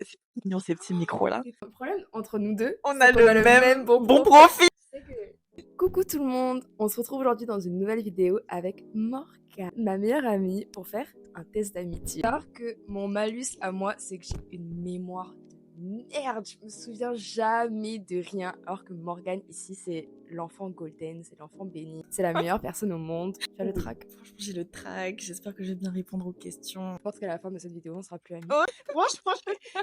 C'est mignon ces petits micros-là. Le problème entre nous deux, On c'est a qu'on le même bon profil. Coucou tout le monde, on se retrouve aujourd'hui dans une nouvelle vidéo avec Morgane, ma meilleure amie, pour faire un test d'amitié. Alors que mon malus à moi, c'est que j'ai une mémoire de merde, je me souviens jamais de rien. Alors que Morgane ici, c'est l'enfant golden, c'est l'enfant béni, c'est la meilleure personne au monde. Tu as le trac? Franchement, j'ai le trac. J'espère que je vais bien répondre aux questions. Je pense qu'à la fin de cette vidéo, on sera plus amis. Oh, franchement,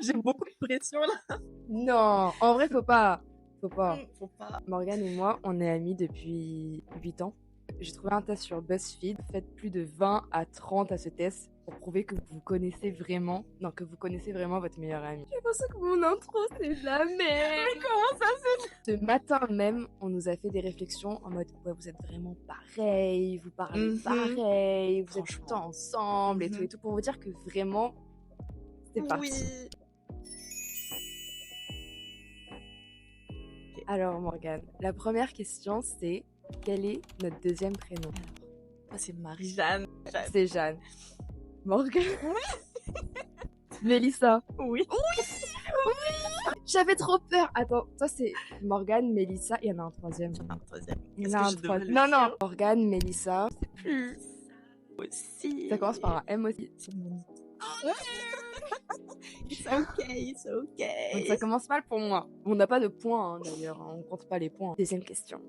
j'ai beaucoup de pression là. Non, en vrai, faut pas. Faut pas. Faut pas. Morgane et moi, on est amis depuis 8 ans. J'ai trouvé un test sur BuzzFeed. Faites plus de 20 à 30 à ce test pour prouver que vous connaissez vraiment, votre meilleur ami. J'ai pensé que mon intro, c'est de la merde. Mais comment ça Ce matin même, on nous a fait des réflexions en mode ouais, vous êtes vraiment pareils, vous parlez pareil, vous êtes tout le temps ensemble et tout, pour vous dire que vraiment, c'est parti. Oui. Alors Morgane, la première question c'est quel est notre deuxième prénom? Ça c'est Marie-Jeanne. C'est Jeanne. Morgane. Mélissa. Oui. J'avais trop peur. Attends, toi c'est Morgane, Mélissa, il y en a un troisième. Il y en a un troisième. Il y en a un troisième. Non. Morgane, Mélissa. C'est plus. Aussi. Ça commence par un M aussi. C'est mon It's okay, it's okay. Donc ça commence mal pour moi. On n'a pas de points d'ailleurs, on compte pas les points. Deuxième question.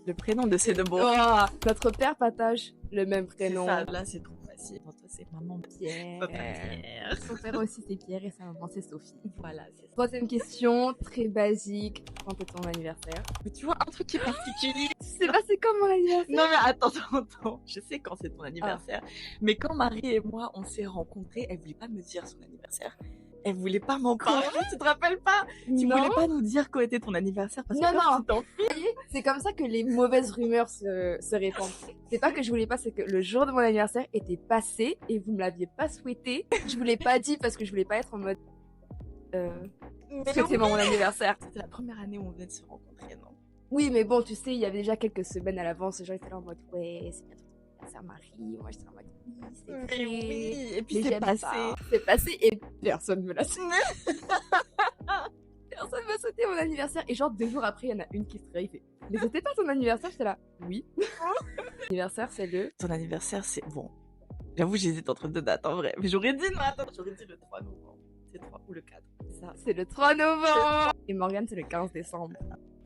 Le prénom de ces deux beaux. Oh, notre père partage le même prénom. Ça, là c'est trop facile. Pour toi c'est maman Pierre. Papa Pierre. Son père aussi c'est Pierre et sa maman c'est Sophie. Voilà, c'est ça. Troisième question, très basique. Quand est ton anniversaire? Mais tu vois un truc qui est particulier. C'est passé comme mon anniversaire? Non mais attends. Je sais quand c'est ton anniversaire. Mais quand Marie et moi on s'est rencontrés, elle voulait pas me dire son anniversaire. Elle voulait pas m'en parler. Tu te rappelles pas? Tu voulais pas nous dire quand était ton anniversaire parce que Non. tu t'en C'est comme ça que les mauvaises rumeurs se répandent. C'est pas que je voulais pas, c'est que le jour de mon anniversaire était passé et vous me l'aviez pas souhaité. Je vous l'ai pas dit parce que je voulais pas être en mode c'était mon anniversaire. C'était la première année où on venait de se rencontrer, non? Oui, mais bon, tu sais, il y avait déjà quelques semaines à l'avance, les gens étaient là en mode ouais, c'est bientôt ton anniversaire, Marie. Moi, j'étais en mode oui, c'est vrai. Oui, et puis Mais c'est j'aime passé. ça. C'est passé et personne me l'a souhaité. Personne m'a souhaité mon anniversaire. Et genre 2 jours après, il y en a une qui se réveille. Mais c'était pas ton anniversaire? J'étais là. Oui. L'anniversaire, c'est le. Ton anniversaire, c'est bon. J'avoue, j'hésite entre deux dates en vrai. Mais j'aurais dit non, attends, j'aurais dit le 3 novembre. C'est 3 ou le 4. C'est ça. C'est le 3 novembre. Et Morgane, c'est le 15 décembre.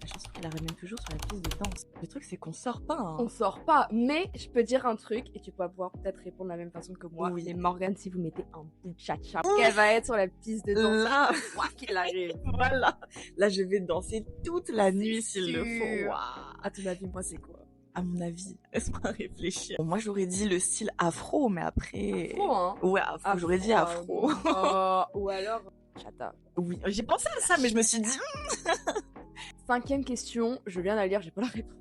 La chanson, elle la ramène toujours sur la piste de danse. Le truc, c'est qu'on sort pas. Hein. On sort pas. Mais je peux dire un truc et tu vas pouvoir peut-être répondre de la même façon que moi. Oui. Mais Morgane, si vous mettez un bout de cha-cha, elle va être sur la piste de danse. Là, Quoi qu'il arrive. voilà. Là, je vais danser toute la nuit s'il le sûr. faut. Waouh. À ton avis, moi, c'est quoi? À mon avis, laisse-moi réfléchir. Bon, moi, j'aurais dit le style afro, mais après. Afro, hein? Ouais, afro. J'aurais dit afro. Ou alors chata. Oui, j'ai pensé à ça, mais je me suis dit. 5e question, je viens de la lire, j'ai pas la réponse.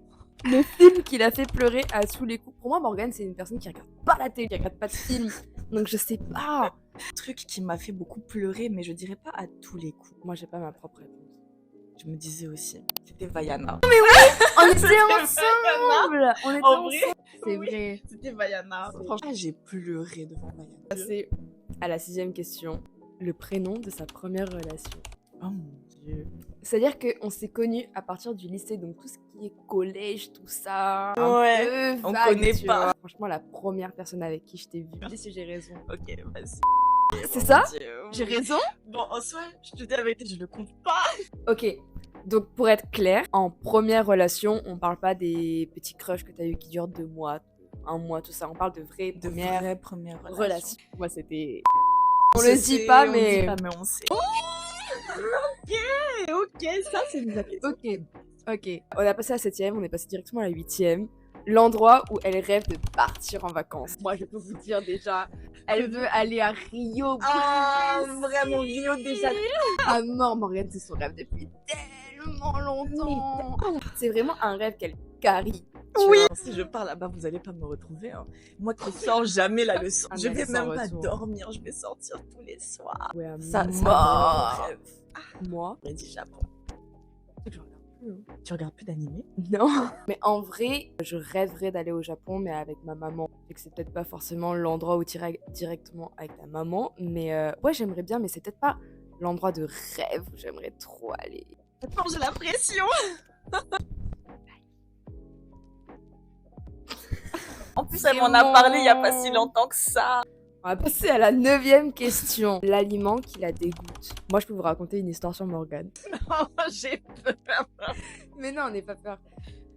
Le film qui l'a fait pleurer à tous les coups. Pour moi, Morgane, c'est une personne qui regarde pas la télé, qui regarde pas de film. Donc je sais pas. Truc qui m'a fait beaucoup pleurer, mais je dirais pas à tous les coups. Moi, j'ai pas ma propre réponse. Je me disais aussi. C'était Vaiana. On était ensemble. On était En vrai, ensemble. C'est oui. vrai. C'était Vaiana. Franchement, j'ai pleuré devant Vaiana. C'est à la 6e question. Le prénom de sa première relation. Oh mon dieu. C'est-à-dire qu'on s'est connus à partir du lycée, donc tout ce qui est collège, tout ça. Ouais, un peu on vague, connaît tu pas. vois. Franchement, la première personne avec qui je t'ai vue. Dis si j'ai raison. Ok, vas-y. C'est Oh ça? mon Dieu, J'ai oui. raison? Bon, en soi, je te dis la vérité, je le compte pas. Ok, donc pour être clair, en première relation, on parle pas des petits crushs que t'as eu qui durent 2 mois, 1 mois, tout ça. On parle de vraies De premières vraies premières relations. relations. Moi, c'était. On On se le dit sait, pas, on mais. dit pas, mais on sait. Ok, ça c'est une question. Ok. On a passé la 7e, on est passé directement à la 8e. L'endroit où elle rêve de partir en vacances. Moi, je peux vous dire déjà, elle veut aller à Rio. Ah, Brésil. vraiment, Rio déjà. À mort, Morgane, c'est son rêve depuis tellement longtemps. C'est vraiment un rêve qu'elle carie. Oui. Si je pars là-bas, vous allez pas me retrouver. Hein. Moi qui sors jamais la leçon. Ah, Je mais vais sans même pas retour. dormir. Je vais sortir tous les soirs. Ouais, à Ça, mort. c'est rêve. Moi, J'aurais dit Japon. je regarde plus. Hein. Tu regardes plus d'animé? Non. Mais en vrai, je rêverais d'aller au Japon, mais avec ma maman. Et que c'est peut-être pas forcément l'endroit où tu irais directement avec ta maman. Mais ouais, j'aimerais bien, mais c'est peut-être pas l'endroit de rêve où j'aimerais trop aller. Attends, j'ai la pression. En plus, elle m'en a parlé il y a pas si longtemps que ça. On va passer à la 9e question. L'aliment qui la dégoûte. Moi, je peux vous raconter une histoire sur Morgane. Oh, j'ai peur. Mais non, n'aie pas peur.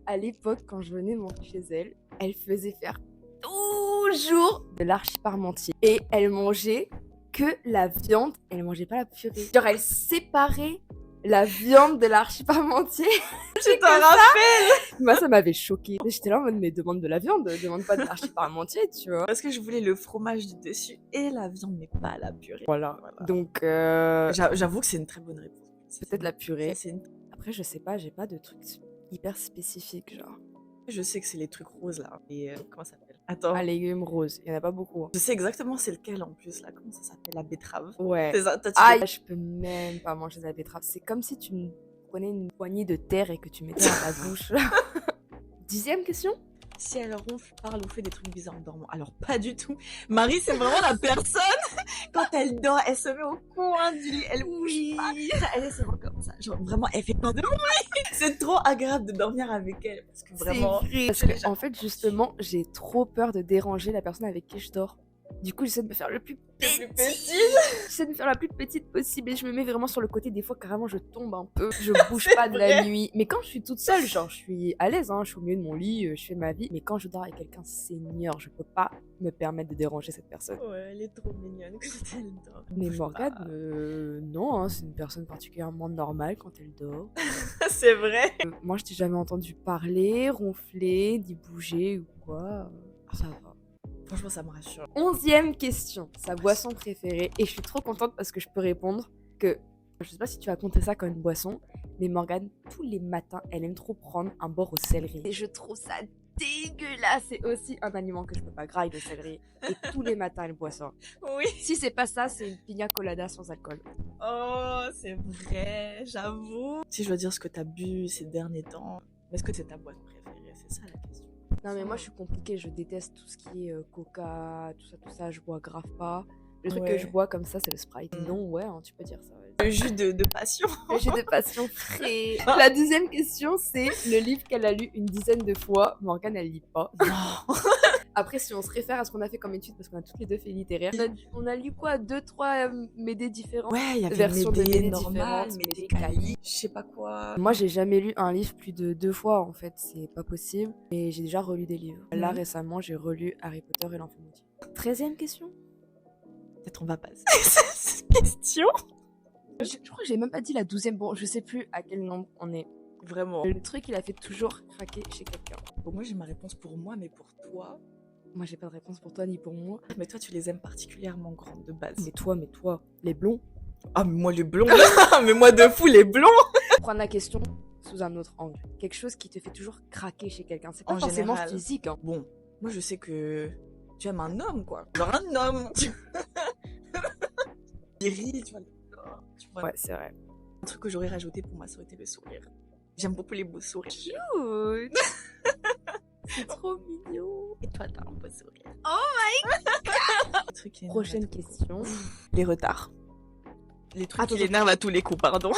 À l'époque, quand je venais manger chez elle, elle faisait faire toujours de l'archi parmentier. Et elle mangeait que la viande, elle mangeait pas la purée. Genre, elle séparait la viande de l'archi parmentier. Je t'en rappelle. Moi, ça m'avait choquée. J'étais là en mode, mais demande de la viande, demande pas de l'archi parmentier, tu vois. Parce que je voulais le fromage du dessus et la viande, mais pas la purée. Voilà. Donc, j'avoue que c'est une très bonne réponse. peut-être la purée. Ça, Après, je sais pas, j'ai pas de trucs hyper spécifiques, genre. Je sais que c'est les trucs roses là. Et comment ça s'appelle? Attends. Ah, légumes roses, il y en a pas beaucoup. Hein. Je sais exactement c'est lequel en plus là. Comment ça s'appelle? La betterave. Ouais. C'est ça, Ah, je peux même pas manger de la betterave. C'est comme si tu prenais une poignée de terre et que tu mettais dans ta bouche. 10e question? Si elle ronfle, parle ou fait des trucs bizarres en dormant. Alors pas du tout. Marie, c'est vraiment la personne. Quand elle dort, elle se met au coin du lit, elle bouge pas. Elle est vraiment comme ça. Genre vraiment, elle fait plein de bruit. C'est trop agréable de dormir avec elle parce que vraiment. C'est vrai. Parce que, en fait, justement, j'ai trop peur de déranger la personne avec qui je dors. Du coup, j'essaie de me faire le plus petit. J'essaie de me faire la plus petite possible et je me mets vraiment sur le côté. Des fois, carrément, je tombe un peu. Je bouge pas de la nuit. Mais quand je suis toute seule, genre, je suis à l'aise, hein, je suis au milieu de mon lit, je fais ma vie. Mais quand je dors avec quelqu'un senior, je peux pas me permettre de déranger cette personne. Ouais, elle est trop mignonne quand elle dort. Mais Morgane, non, hein, c'est une personne particulièrement normale quand elle dort. C'est vrai. Moi, je t'ai jamais entendu parler, ronfler, d'y bouger ou quoi. Ça va. Franchement, ça me rassure. 11e question, sa boisson préférée. Et je suis trop contente parce que je peux répondre que, je sais pas si tu as compté ça comme une boisson, mais Morgane, tous les matins, elle aime trop prendre un bord au céleri. Et je trouve ça dégueulasse. C'est aussi un aliment que je peux pas grailler, le céleri. Et tous les matins, elle boit ça. Oui. Si c'est pas ça, c'est une pina colada sans alcool. Oh, c'est vrai, j'avoue. Si je dois dire ce que t'as bu ces derniers temps, est-ce que c'est ta boisson préférée? C'est ça la question. Non mais moi je suis compliquée, je déteste tout ce qui est coca, tout ça, je bois grave pas. Le truc que je bois comme ça, c'est le Sprite. Non, ouais, hein, tu peux dire ça. Ouais. Le jus de passion. Le jus de passion frais. La 2e question, c'est le livre qu'elle a lu une dizaine de fois. Morgane, elle lit pas. Après, si on se réfère à ce qu'on a fait comme étude, parce qu'on a toutes les deux fait littéraire, on a lu quoi? 2-3 Médées différentes. Ouais, il y avait versions de Médées normales, différentes, Médées Médées quali, je sais pas quoi. Moi, j'ai jamais lu un livre plus de 2 fois, en fait, c'est pas possible. Et j'ai déjà relu des livres. Là, récemment, j'ai relu Harry Potter et l'Enfant maudit. 13e question? Peut-être on va passer cette question. Je crois que j'ai même pas dit la 12e. Bon, je sais plus à quel nombre on est. Vraiment. Le truc, il a fait toujours craquer chez quelqu'un. Bon, moi, j'ai ma réponse pour moi, mais pour toi... Moi, j'ai pas de réponse pour toi ni pour moi. Mais toi, tu les aimes particulièrement grandes de base. Mais toi, les blonds. Ah, mais moi, les blonds. Mais moi, de fou, les blonds. Prendre la question sous un autre angle. Quelque chose qui te fait toujours craquer chez quelqu'un. C'est pas En forcément général. physique. Hein. Bon, moi, je sais que tu aimes un homme, quoi. Genre un homme. Il rit, tu vois. Ouais, c'est vrai. Un truc que j'aurais rajouté pour moi, ça aurait été le sourire. J'aime beaucoup les beaux sourires. Cute. C'est trop mignon. Et toi, t'as un beau sourire. Oh my god. Prochaine question. Les retards. Les trucs qui l'énervent à tous les coups, pardon.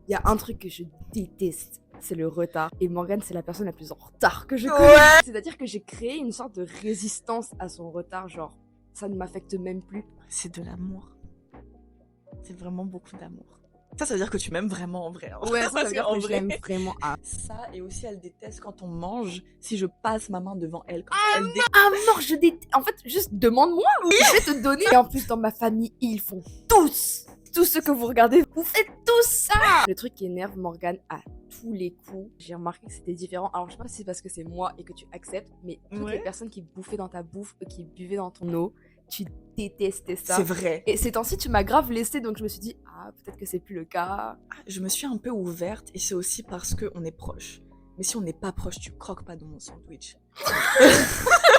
Il y a un truc que je déteste, c'est le retard. Et Morgane, c'est la personne la plus en retard que je connais. Ouais. C'est-à-dire que j'ai créé une sorte de résistance à son retard, genre, ça ne m'affecte même plus. C'est de l'amour. C'est vraiment beaucoup d'amour. Ça veut dire que tu m'aimes vraiment en vrai. Hein. Ouais, ça veut dire que je l'aime vraiment. Ah. Ça, et aussi, elle déteste quand on mange, si je passe ma main devant elle. Quand elle mort, je déteste. En fait, juste demande-moi, je vais te donner. Et en plus, dans ma famille, ils font tous ce que vous regardez, vous faites tout ça. Le truc qui énerve Morgane à tous les coups, j'ai remarqué que c'était différent. Alors, je sais pas si c'est parce que c'est moi et que tu acceptes, mais toutes les personnes qui bouffaient dans ta bouffe, qui buvaient dans ton eau, tu détestais ça. C'est vrai. Et ces temps-ci, tu m'as grave laissé, donc je me suis dit, ah, peut-être que c'est plus le cas. Je me suis un peu ouverte, et c'est aussi parce qu'on est proche. Mais si on n'est pas proche, tu croques pas dans mon sandwich.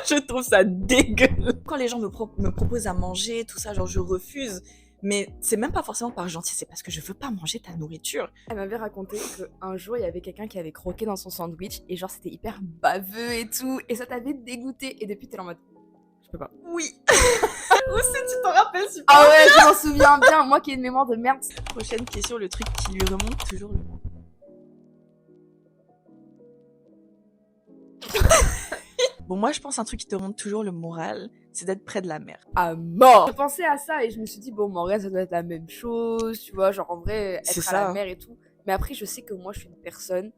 Je trouve ça dégueu. Quand les gens me proposent à manger, tout ça, genre je refuse. Mais c'est même pas forcément par gentillesse, c'est parce que je veux pas manger ta nourriture. Elle m'avait raconté qu'un jour, il y avait quelqu'un qui avait croqué dans son sandwich, et genre, c'était hyper baveux et tout, et ça t'avait dégoûté. Et depuis, t'es en mode... Je peux pas. Oui. Aussi, tu t'en rappelles super. Ah ouais, je m'en souviens bien. Moi qui ai une mémoire de merde. Prochaine question, le truc qui lui remonte toujours le moral. Bon, moi, je pense un truc qui te remonte toujours le moral, c'est d'être près de la mer. À mort. Je pensais à ça et je me suis dit, bon, Morgane, ça doit être la même chose, tu vois, genre en vrai, C'est être à ça. la mer et tout. Mais après, je sais que moi, je suis une personne,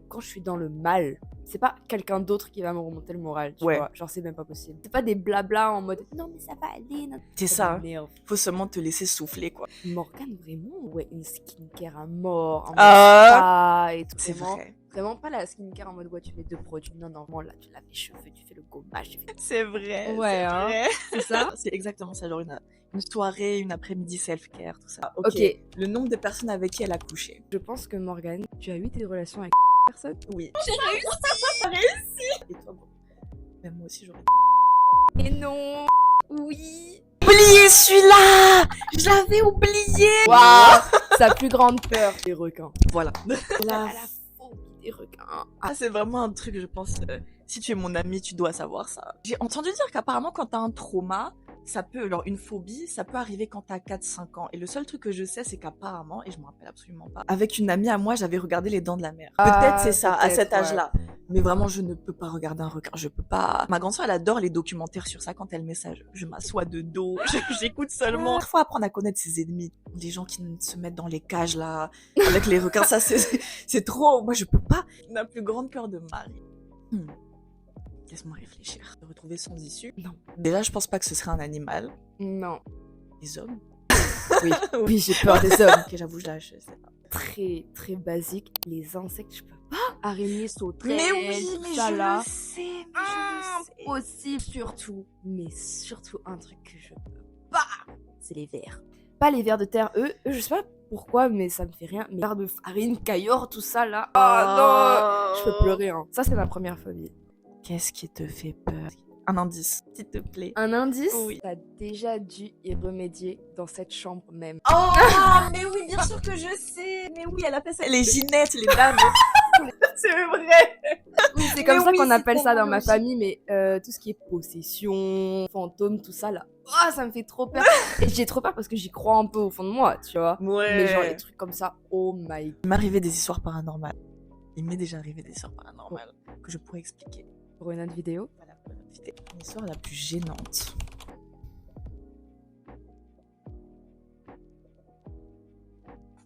quand je suis dans le mal, c'est pas quelqu'un d'autre qui va me remonter le moral, tu Ouais. vois. Genre, c'est même pas possible. C'est pas des blabla en mode, non, mais ça va aller. Non. C'est ça, hein. Merde. Faut seulement te laisser souffler, quoi. Morgane, vraiment, ouais, une skincare à mort, en mode Ah, spa et tout. c'est Vraiment, vrai. vraiment pas la skincare en mode, ouais, tu mets 2 produits. Non, non, là, tu laves les cheveux, tu fais le gommage, tu fais... C'est vrai. Ouais, c'est hein. vrai. C'est ça? C'est exactement ça, genre une soirée, une après-midi self-care, tout ça. Ok. Le nombre de personnes avec qui elle a couché. Je pense que Morgane, tu as eu des relations avec personne? Oui. J'ai réussi! Et toi, bon. Même moi aussi, j'aurais... Et non! Oui! Oublié celui-là! Je l'avais oublié! Waouh! Sa plus grande peur, les requins. Voilà. La phobie des requins. Ah, Ça, c'est vraiment un truc, je pense, si tu es mon ami, tu dois savoir ça. J'ai entendu dire qu'apparemment, quand t'as un trauma, ça peut, genre une phobie, ça peut arriver quand t'as 4-5 ans. Et le seul truc que je sais, c'est qu'apparemment, et je me rappelle absolument pas, avec une amie à moi, j'avais regardé Les Dents de la Mer. Peut-être c'est ça, à peut-être, cet ouais. âge-là. Mais vraiment, je ne peux pas regarder un requin. Je peux pas. Ma grande soeur, elle adore les documentaires sur ça quand elle met ça. Je m'assois de dos, j'écoute seulement. Il faut apprendre à connaître ses ennemis. Des gens qui se mettent dans les cages, là, avec les requins. Ça, c'est trop. Moi, je peux pas. Ma plus grande peur de Marie. Laisse-moi réfléchir. Se retrouver sans issue. Non. Déjà, je pense pas que ce serait un animal. Non. Les hommes. Oui, oui, j'ai peur des hommes. Ok, j'avoue, je sais pas. Très, très basique. Les insectes, je peux pas. Araignées, sauterelles, Mais oui, tout mais ça je là. le sais, mais je le sais. Impossible, surtout. Mais surtout, un truc que je peux pas, c'est les vers. Pas les vers de terre, eux, je sais pas pourquoi, mais ça me fait rien. Mais vers de farine, caillor, tout ça là. Ah non, je peux pleurer. Hein. Ça, c'est ma première phobie. Qu'est-ce qui te fait peur? Un indice, s'il te plaît. Un indice? Oui. T'as déjà dû y remédier dans cette chambre même. Oh, mais oui, bien sûr que je sais. Mais oui, elle appelle ça les ginettes, les dames. C'est vrai. Oui, c'est comme Mais ça oui, qu'on c'est appelle ça tellement dans ma logique. famille, mais tout ce qui est possession, fantôme, tout ça là. Ah, ça me fait trop peur. Et j'ai trop peur parce que j'y crois un peu au fond de moi, tu vois. Ouais. Mais genre les trucs comme ça, oh my god. Il m'est arrivé des histoires paranormales. Il m'est déjà arrivé des histoires paranormales que je pourrais expliquer. Pour une autre vidéo. Voilà, c'était l'histoire la plus gênante.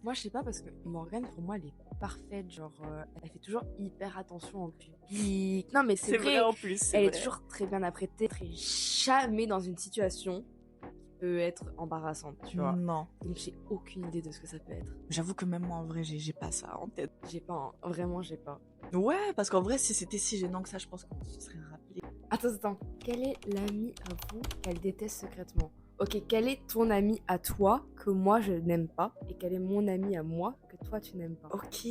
Moi, je sais pas parce que Morgane, pour moi, elle est parfaite. Genre, elle fait toujours hyper attention au public. Non, mais c'est vrai. en plus. Elle est toujours très bien apprêtée, très jamais dans une situation qui peut être embarrassante, tu vois. Non. Donc, j'ai aucune idée de ce que ça peut être. J'avoue que même moi, en vrai, j'ai pas ça en tête. J'ai pas, hein. Vraiment, j'ai pas. Ouais, parce qu'en vrai, si c'était si gênant que ça, je pense qu'on se serait rappelé. Attends. Quel est l'ami à vous qu'elle déteste secrètement? Ok, quel est ton ami à toi que moi je n'aime pas? Et quel est mon ami à moi que toi tu n'aimes pas? Ok.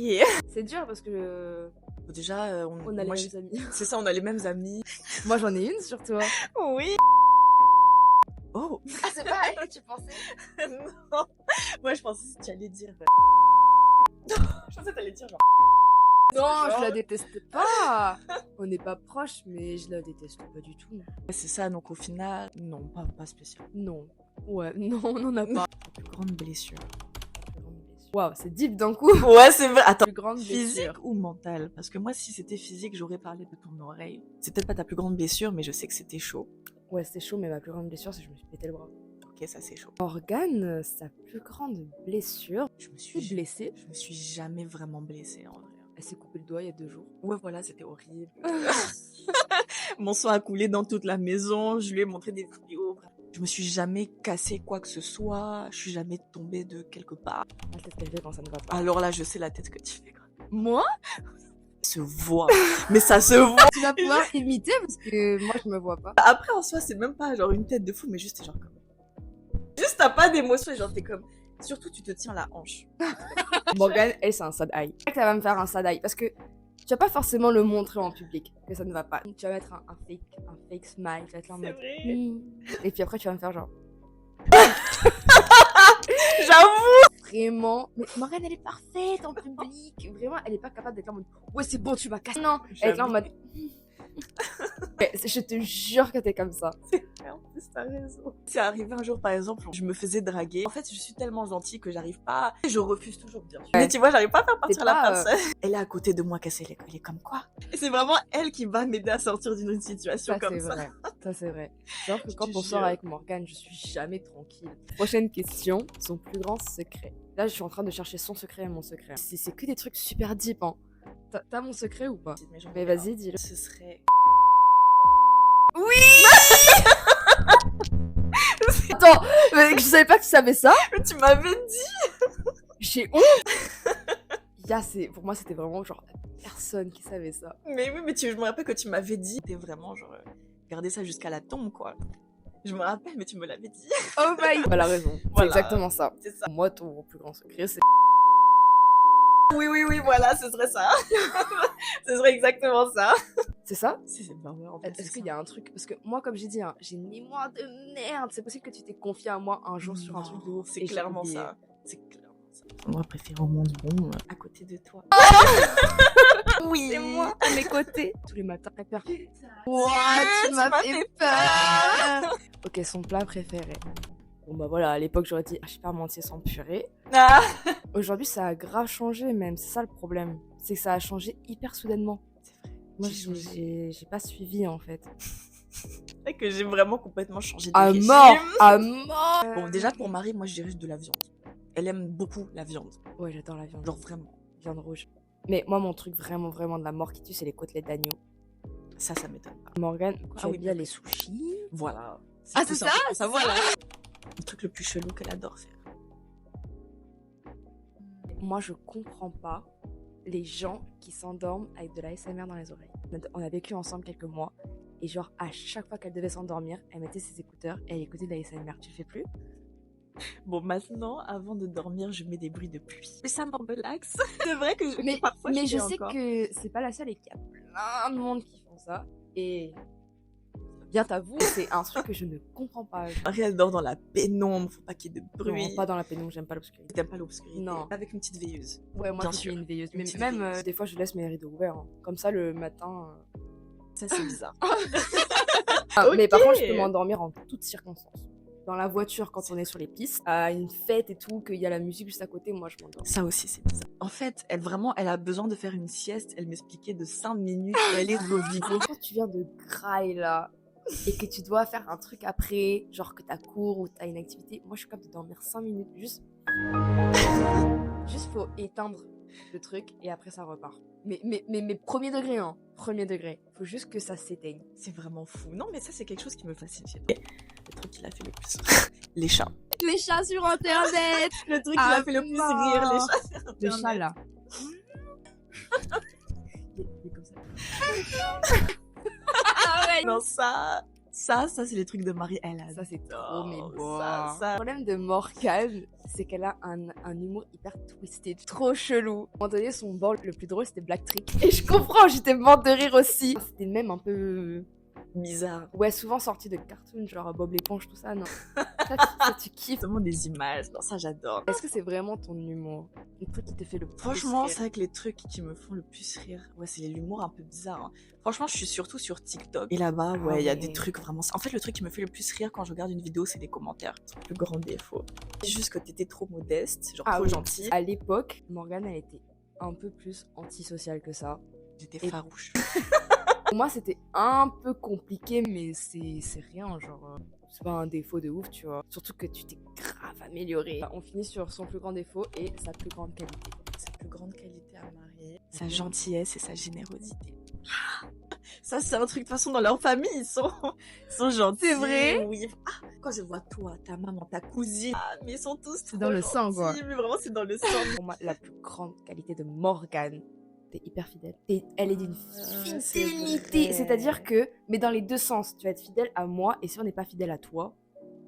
C'est dur parce que Déjà, on a les moi, mêmes amis. c'est ça, on a les mêmes amis. Moi j'en ai une sur toi. Oui. Oh. Ah, c'est pareil que tu pensais? Non. Moi, je pensais que tu allais dire. Je pensais que t'allais dire genre. Non, je la déteste pas. On n'est pas proches, mais je la déteste pas du tout. Ouais, c'est ça, donc au final, non, pas spécial. Non. Ouais, non, on n'en a pas. La plus grande blessure. Waouh, c'est deep d'un coup. Ouais, c'est vrai. Attends. Plus grande Physique blessure. ou mentale? Parce que moi, si c'était physique, j'aurais parlé de ton oreille. C'est peut-être pas ta plus grande blessure, mais je sais que c'était chaud. Ouais, c'était chaud, mais ma plus grande blessure, c'est que je me suis pété le bras. Ok, ça c'est chaud. Morgane, sa plus grande blessure, Je me je suis suis blessée. Je me suis jamais vraiment blessée en vrai. Elle s'est coupé le doigt il y a 2 jours. Ouais, voilà, c'était horrible. Mon sang a coulé dans toute la maison. Je lui ai montré des vidéos. Je me suis jamais cassé quoi que ce soit. Je suis jamais tombée de quelque part. La tête qu'elle fait quand ça ne va pas. Alors là, je sais la tête que tu fais. Moi? Ça se voit. Mais ça se voit. Tu vas pouvoir imiter parce que moi je me vois pas. Après, en soi, c'est même pas genre une tête de fou, mais juste t'es genre comme. Juste t'as pas d'émotion et genre t'es comme. Surtout, tu te tiens la hanche. Morgane, elle, c'est un sad eye. Ça va me faire un sad eye parce que tu vas pas forcément le montrer en public que ça ne va pas. Tu vas mettre un fake smile, tu vas être là en mode. Et puis après, tu vas me faire genre. J'avoue. Vraiment. Mais Morgane, elle est parfaite en public. Vraiment, elle est pas capable d'être là en mode. Ouais, c'est bon, tu m'as cassé. Non, elle est là en mode. Ouais, je te jure que t'es comme ça. Ouais, en plus, t'as raison. C'est arrivé un jour, par exemple, je me faisais draguer. En fait, je suis tellement gentille que j'arrive pas... Je refuse toujours, bien sûr. Mais tu vois, j'arrive pas à faire partir la personne. Elle est à côté de moi, casser les couilles. Elle est comme quoi? Et c'est vraiment elle qui va m'aider à sortir d'une situation Ça, comme c'est ça. vrai. Ça, c'est vrai. Genre que Je quand te on sort jure. avec Morgane, je suis jamais tranquille. Prochaine question, son plus grand secret. Là, je suis en train de chercher son secret et mon secret. C'est que des trucs super deep, hein. T'as mon secret ou pas? Mais vas-y, dis-le. Ce serait... Attends, mais je savais pas que tu savais ça. Mais tu m'avais dit. J'ai honte. Pour moi, c'était vraiment genre personne qui savait ça. Mais oui, mais je me rappelle que tu m'avais dit. C'était vraiment genre... garder ça jusqu'à la tombe, quoi. Je me rappelle, mais tu me l'avais dit. Oh my god. Elle a raison. C'est Voilà. exactement ça. C'est ça. Moi, ton plus grand secret, c'est... Oui, voilà, ce serait ça. Ce serait exactement ça. C'est ça? Bah ouais, en fait, Est-ce qu'il y a un truc... Parce que moi, comme j'ai dit, hein, j'ai une mémoire de merde. C'est possible que tu t'es confié à moi un jour sur un truc de ouf. C'est et j'ai clairement oublié. ça. C'est clairement ça. Moi, préféré au monde, bon, à côté de toi. Oui. C'est moi, à mes côtés. Tous les matins, elle perd. What? Tu m'as fait peur. Ok, son plat préféré. Bon bah voilà, à l'époque j'aurais dit parmentier sans purée. Ah. Aujourd'hui ça a grave changé même, c'est ça le problème. C'est que ça a changé hyper soudainement. C'est vrai. Moi j'ai pas suivi en fait. C'est vrai que j'ai vraiment complètement changé de À régime. mort. À mort. Bon, déjà pour Marie, moi je dirais de la viande. Elle aime beaucoup la viande. Ouais, j'adore la viande. Genre vraiment. Viande rouge. Mais moi mon truc vraiment de la mort qui tue c'est les côtelettes d'agneau. Ça m'étonne pas. Morgane, Ah j'aime oui, bien bien les sushis. Voilà. Ah, tout c'est simple ça, pour ça, voilà. Le truc le plus chelou qu'elle adore faire. Moi, je comprends pas les gens qui s'endorment avec de la SMR dans les oreilles. On a vécu ensemble quelques mois et genre à chaque fois qu'elle devait s'endormir, elle mettait ses écouteurs et elle écoutait de la SMR. Tu le fais plus? Bon, maintenant, avant de dormir, je mets des bruits de pluie. Mais ça me relaxe. C'est vrai que parfois Mais je fais sais encore. que c'est pas la seule et qu'il y a plein de monde qui font ça. Et bien t'avouer, c'est un truc que je ne comprends pas. Marie, elle dort dans la pénombre, faut pas qu'il y ait de bruit. Non, pas dans la pénombre, j'aime pas l'obscurité. T'aimes pas l'obscurité? Non. Avec une petite veilleuse. Ouais, moi Bien je suis sûr. une veilleuse. Une Mais petite même veilleuse. des fois, je laisse mes rideaux ouverts. Hein. Comme ça, le matin. Ça, c'est bizarre. Mais par Ok. contre, je peux m'endormir en toutes circonstances. Dans la voiture, quand on est sur les pistes, à une fête et tout, qu'il y a la musique juste à côté, moi je m'endors. Ça aussi, c'est bizarre. En fait, elle a besoin de faire une sieste. Elle m'expliquait de 5 minutes. Elle est revigo. Quand tu viens de graille là, et que tu dois faire un truc après, genre que t'as cours ou t'as une activité, moi je suis capable de dormir 5 minutes, juste faut éteindre le truc et après ça repart. Mais premier degré, hein, premier degré. Faut juste que ça s'éteigne. C'est vraiment fou. Non, mais ça, c'est quelque chose qui me fascine chez toi. Le truc qui l'a fait le plus. Les chats. Les chats sur internet. Le truc qui l'a fait le plus rire, les chats. sur Le Internet. chat là. Il est comme ça. Ah ouais. Non, ça, c'est les trucs de Marie. Elle a Ça c'est trop mais ça, bon. ça. Le problème de Morgane, c'est qu'elle a un humour hyper twisté, trop chelou. À un moment donné, son bord le plus drôle c'était Black Trick. Et je comprends, j'étais morte de rire aussi. C'était même un peu Bizarre. ouais, souvent sorti de cartoons, genre Bob l'éponge, tout ça, non. Ça, tu kiffes. Vraiment des images. Non, ça, j'adore. Est-ce que c'est vraiment ton humour? Le truc qui te fait le plus Franchement, rire? c'est vrai que les trucs qui me font le plus rire, ouais, c'est l'humour un peu bizarre. Hein. Franchement, je suis surtout sur TikTok. Et là-bas, ouais, il y a des trucs vraiment... En fait, le truc qui me fait le plus rire quand je regarde une vidéo, c'est les commentaires. C'est le plus grand défaut. C'est juste que t'étais trop modeste, genre trop oui. gentille. À l'époque, Morgane, elle était un peu plus antisociale que ça. J'étais Et- farouche. Pour moi, c'était un peu compliqué, mais c'est rien, genre... c'est pas un défaut de ouf, tu vois. Surtout que tu t'es grave améliorée. On finit sur son plus grand défaut et sa plus grande qualité. Sa plus grande qualité à Marie, sa gentillesse et sa générosité. Ça, c'est un truc, de toute façon, dans leur famille, ils sont gentils. C'est vrai? Oui. Ah, quand je vois toi, ta maman, ta cousine, mais ils sont tous trop dans le sang, quoi. gentils, mais vraiment, c'est dans le sang. Pour moi, la plus grande qualité de Morgane, t'es hyper fidèle. Elle est d'une c'est fidélité. vrai. C'est-à-dire que, mais dans les deux sens, tu vas être fidèle à moi, et si on n'est pas fidèle à toi,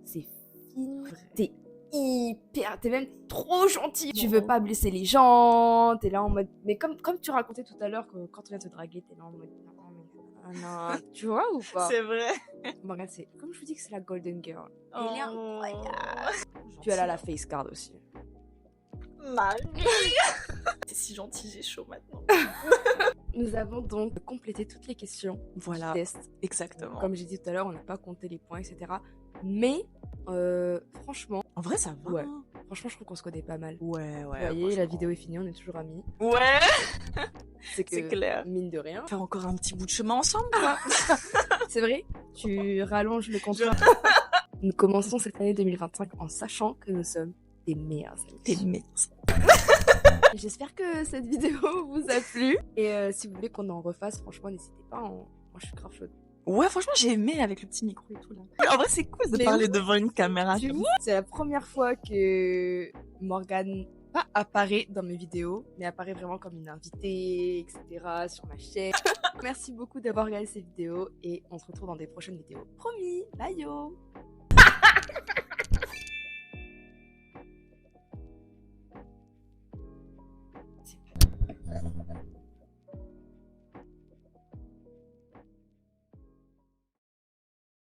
c'est fini. T'es hyper, t'es même trop gentil. Tu veux pas blesser les gens, t'es là en mode... Mais comme tu racontais tout à l'heure, que quand on vient te draguer, t'es là en mode... Non, tu vois ou pas? C'est vrai. Morgane, c'est comme je vous dis que c'est la golden girl. Elle Elle est incroyable. Puis elle a la face card aussi. Marie. C'est si gentil, j'ai chaud maintenant. Nous avons donc complété toutes les questions Voilà, du test. exactement. Comme j'ai dit tout à l'heure, on n'a pas compté les points, etc. Mais franchement, En vrai, ça va. ouais. Franchement, je trouve qu'on se connaît pas mal. Ouais, Vous voyez, la franchement. vidéo est finie, on est toujours amis. Ouais, C'est que, c'est clair. mine de rien. Faire encore un petit bout de chemin ensemble, quoi. C'est vrai, tu rallonges le contrat. Nous commençons cette année 2025 en sachant que nous sommes des meilleurs amis. T'es mec. J'espère que cette vidéo vous a plu. Et si vous voulez qu'on en refasse, franchement, n'hésitez pas. Moi, je suis grave chaude. Ouais, franchement, j'ai aimé avec le petit micro et tout là. En vrai, c'est cool de Mais parler oui. devant une caméra. Tu vois, c'est la première fois que Morgane pas apparaît dans mes vidéos, mais apparaît vraiment comme une invitée, etc. sur ma chaîne. Merci beaucoup d'avoir regardé ces vidéos et on se retrouve dans des prochaines vidéos. Promis, bye yo!